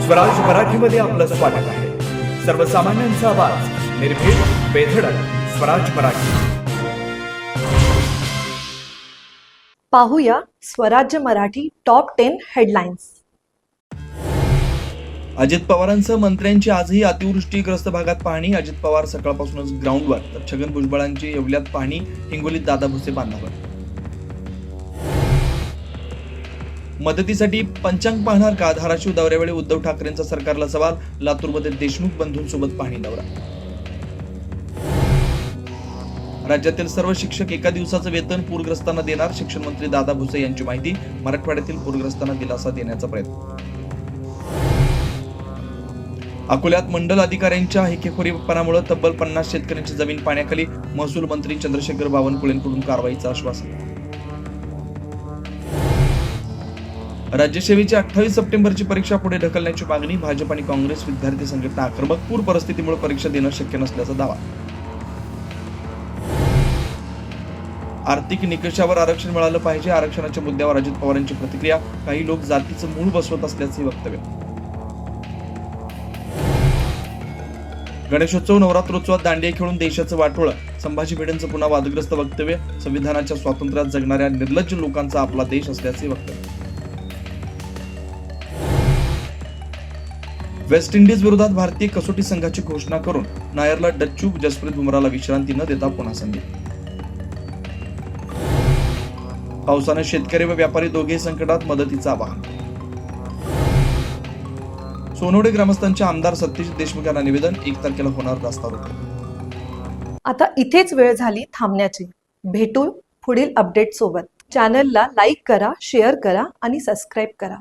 स्वराज मराठीमध्ये आपलं स्वागत आहे. सर्वसामान्यांचा आवाज, निर्भीड, बेधडक, स्वराज मराठी. पाहूया स्वराज्य मराठी टॉप 10 हेडलाईन्स. अजित पवारांसह मंत्र्यांची आजही अतिवृष्टीग्रस्त भागात पाहणी. अजित पवार सकाळपासूनच ग्राउंडवर, तर छगन भुजबळांची येवल्यात पाहणी. हिंगोलीत दादा भुसे बांधावर. मदतीसाठी पंचांग पाहणार का? धाराशिव दौऱ्यावेळी उद्धव ठाकरेंचा सरकारला सवाल. लातूरमध्ये देशमुख बंधूंसोबत पाहणी दौरा. राज्यातील सर्व शिक्षक एका दिवसाचं वेतन पूरग्रस्तांना देणार. शिक्षण मंत्री दादा भुसे यांची माहिती. मराठवाड्यातील पूरग्रस्तांना दिलासा देण्याचा प्रयत्न. अकोल्यात मंडल अधिकाऱ्यांच्या हेकेखोरीपणामुळे तब्बल 50 शेतकऱ्यांची जमीन पाण्याखाली. महसूल मंत्री चंद्रशेखर बावनकुळेंकडून कारवाईचं आश्वासन. राज्यसेवेची 28 सप्टेंबरची परीक्षा पुढे ढकलण्याची मागणी. भाजप आणि काँग्रेस विद्यार्थी संघटना आक्रमक. पूर परिस्थितीमुळे परीक्षा देणं शक्य नसल्याचा दावा. आर्थिक निकषावर आरक्षण मिळालं पाहिजे. आरक्षणाच्या मुद्द्यावर अजित पवारांची प्रतिक्रिया. काही लोक जातीचं मूळ बसवत असल्याचे वक्तव्य. गणेशोत्सव, नवरात्रोत्सवात दांडिया खेळून देशाचं वाटोळं. संभाजी भिडेंचं पुन्हा वादग्रस्त वक्तव्य. संविधानाच्या स्वातंत्र्यात जगणाऱ्या निर्लज्ज लोकांचा आपला देश असल्याचे वक्तव्य. वेस्ट इंडिज विरोधात भारतीय कसोटी संघाची घोषणा करून नायरला डच्चू, जसप्रीत बुमराहला विश्रांती न देता पुन्हा संधी. पावसाने शेतकरी व व्यापारी दोघेही संकटात, मदतीचं आवाहन. सोनवडे ग्रामस्थांच्या आमदार सतीश देशमुख यांना निवेदन. 1 तारखेला होणार रास्तारोको. आता इथेच वेळ झाली थांबण्याची. भेटू पुढील अपडेट सोबत. चॅनलला लाईक करा, शेअर करा आणि सबस्क्राईब करा.